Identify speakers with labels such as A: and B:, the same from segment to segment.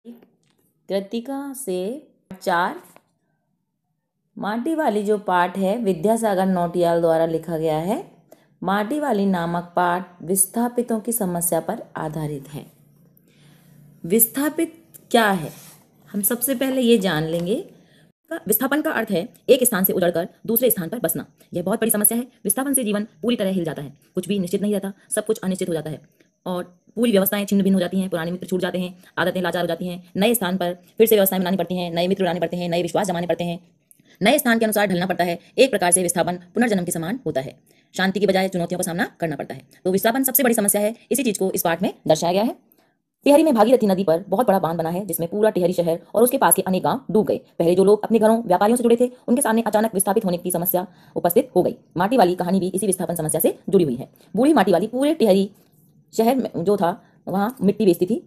A: कृतिका से 4 माटी वाली जो पाठ है विद्यासागर नौटियाल द्वारा लिखा गया है। माटी वाली नामक पाठ विस्थापितों की समस्या पर आधारित है। विस्थापित क्या है, हम सबसे पहले ये जान लेंगे। विस्थापन का अर्थ है एक स्थान से उजड़कर दूसरे स्थान पर बसना। यह बहुत बड़ी समस्या है। विस्थापन से जीवन पूरी तरह हिल जाता है। कुछ भी निश्चित नहीं रहता, सब कुछ अनिश्चित हो जाता है और पूरी व्यवस्थाएं छिन्न भिन्न हो जाती हैं। पुराने मित्र छूट जाते हैं, आदतें लाचार हो जाती हैं। नए स्थान पर फिर से व्यवस्थाएं बनानी पड़ती हैं, नए मित्र बनाने पड़ते हैं, नए विश्वास जमाने पड़ते हैं, नए स्थान के अनुसार ढलना पड़ता है। एक प्रकार से विस्थापन पुनर्जन्म के समान होता है। शांति की बजाय चुनौतियों का सामना करना पड़ता है। तो विस्थापन सबसे बड़ी समस्या है। इसी चीज को इस पाठ में दर्शाया गया है। टिहरी में भागीरथी नदी पर बहुत बड़ा बांध बना है, जिसमें पूरा टिहरी शहर और उसके पास के अनेक गांव डूब गए। पहले जो लोग अपने घरों व्यापारियों से जुड़े थे, उनके सामने अचानक विस्थापित होने की समस्या उपस्थित हो गई। माटी वाली कहानी भी इसी विस्थापन समस्या से जुड़ी हुई है। बूढ़ी माटी वाली पूरे टिहरी शहर में जो था वहाँ मिट्टी बेचती थी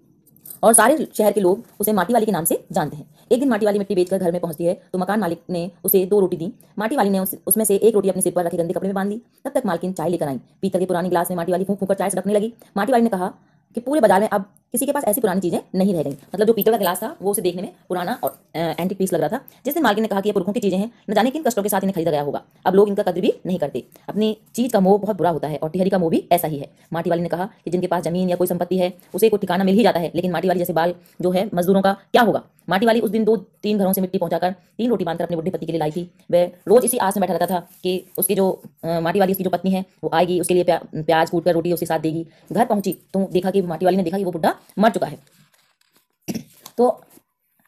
A: और सारे शहर के लोग उसे माटी वाली के नाम से जानते हैं। एक दिन माटी वाली मिट्टी बेचकर घर में पहुंचती है तो मकान मालिक ने उसे 2 रोटी दी। माटी वाली ने उसमें से एक रोटी अपने सिर पर रखे गंदे कपड़े में बांध ली। तब तक मालकिन चाय लेकर आई। पीतल के पुरानी गिलास में माटी वाली फूंक फूंक कर चाय सड़कने लगी। माटी वाली ने कहा कि पूरे बाजार में अब किसी के पास ऐसी पुरानी चीजें नहीं रह गई। मतलब जो पीतल का गिलास था वो उसे देखने में पुराना और एंटीक पीस लग रहा था। जिस दिन मालकिन ने कहा कि ये पुरखों की चीजें हैं, न जाने किन कष्टों के साथ इन्हें खरीदा गया होगा। अब लोग इनका कद्र भी नहीं करते। अपनी चीज का मोह बहुत बुरा होता है और टिहरी का मोह भी ऐसा ही है। माटी वाली ने कहा कि जिनके पास जमीन या कोई संपत्ति है उसे कोई ठिकाना मिल ही जाता है, लेकिन माटी वाली जैसे बाल जो है मजदूरों का क्या होगा। माटी वाली उस दिन 2-3 घरों से मिट्टी पहुंचाकर 3 रोटी बांधकर अपने बुढ़े पति के लिए लाई थी। वह रोज इसी आस में बैठा रहता था कि उसकी जो माटी वाली उसकी जो पत्नी है वो आएगी, उसके लिए प्याज कूट कर रोटी उसके साथ देगी। घर पहुंची तो देखा कि माटी वाली ने देखा कि वो बुढ़ा मर चुका है। तो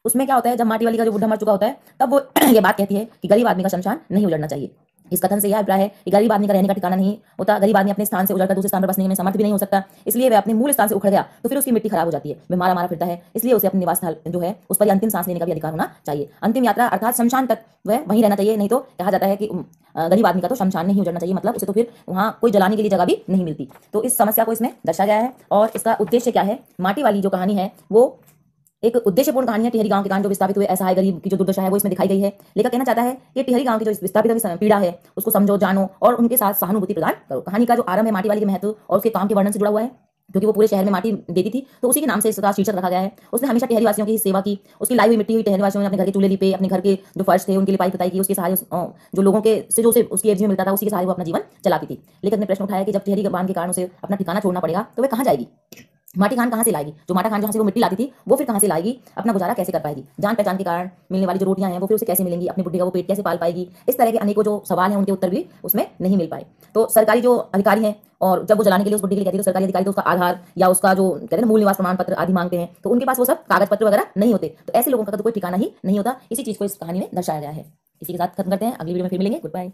A: उसमें क्या होता है, जब माटी वाली का जो बुढ़ा मर चुका होता है तब वो ये बात कहती है कि गरीब आदमी का शमशान नहीं उजड़ना चाहिए। इस कथन से यह अभिप्राय है कि गरीब आदमी का रहने का ठिकाना नहीं होता। गरीब आदमी अपने स्थान से उजड़कर दूसरे स्थान पर बसने में समर्थ भी नहीं हो सकता, इसलिए वह अपने मूल स्थान से उखड़ गया तो फिर उसकी मिट्टी खराब हो जाती है, वह मारा मारा फिरता है। इसलिए उसे अपने निवास स्थल जो है उस पर अंतिम सांस लेने का भी अधिकार होना चाहिए। अंतिम यात्रा अर्थात शमशान तक वह वहीं रहना चाहिए। नहीं तो कहा जाता है कि गरीब आदमी का तो शमशान नहीं उजड़ना चाहिए, मतलब उसे तो फिर वहाँ कोई जलाने के लिए जगह भी नहीं मिलती। तो इस समस्या को इसमें दर्शाया गया है और इसका उद्देश्य क्या है। माटी वाली जो कहानी है वो एक उद्देश्यपूर्ण कहानी है। टिहरी गांव के कारण जो विस्थापित हुए असहाय गरीब की जो दुर्दशा है वो इसमें दिखाई गई है। लेखक कहना चाहता है कि टिहरी गांव की जो विस्थापित पीड़ा है उसको समझो, जानो और उनके साथ सहानुभूति प्रदान करो। कहानी का जो आरंभ है माटी वाली के महत्व और उसके काम के वर्णन से जुड़ा हुआ है, क्योंकि वो पूरे शहर में माटी देती थी तो उसी के नाम से इसका शीर्षक रखा गया है। उसने हमेशा टिहरी वासियों की सेवा की। उसकी लाई हुई मिट्टी हुई टिहरी वासियों ने अपने घर के चूल्हे लिपे, अपने घर के जो फर्श थे उनके लिए पाई पुताई की। उसके सहारे जो लोगों के से जो उसे उसकी एवज में मिलता था उसी के सहारे वो अपना जीवन चलाती थी। लेखक ने प्रश्न उठाया कि जब टिहरी बांध के कारण उसे अपना ठिकाना छोड़ना पड़ेगा तो वे कहाँ जाएगी। माटी खान कहाँ से लाएगी, जो माटा खान जहाँ से वो मिट्टी लाती थी वो फिर कहाँ से लाएगी, अपना गुजारा कैसे कर पाएगी। जान पहचान के कारण मिलने वाली जो रोटियां हैं वो फिर उसे कैसे मिलेंगी, अपने बुढ़े का वो पेट कैसे पाल पाएगी। इस तरह के अनेकों जो सवाल हैं उनके उत्तर भी उसमें नहीं मिल पाए। तो सरकारी जो अधिकारी हैं और जब वो जलाने के लिए उस बुढ़े के लिए कहती है तो सरकारी अधिकारी तो उसका आधार या उसका जो कहते हैं ना मूल निवास प्रमाण पत्र आदि मांगते हैं, तो उनके पास वो सब कागज पत्र वगैरह नहीं होते। तो ऐसे लोगों का तो कोई ठिकाना ही नहीं होता। इसी चीज को इस कहानी में दर्शाया गया है। इसी के साथ खत्म करते हैं, अगली वीडियो में फिर मिलेंगे। Good bye.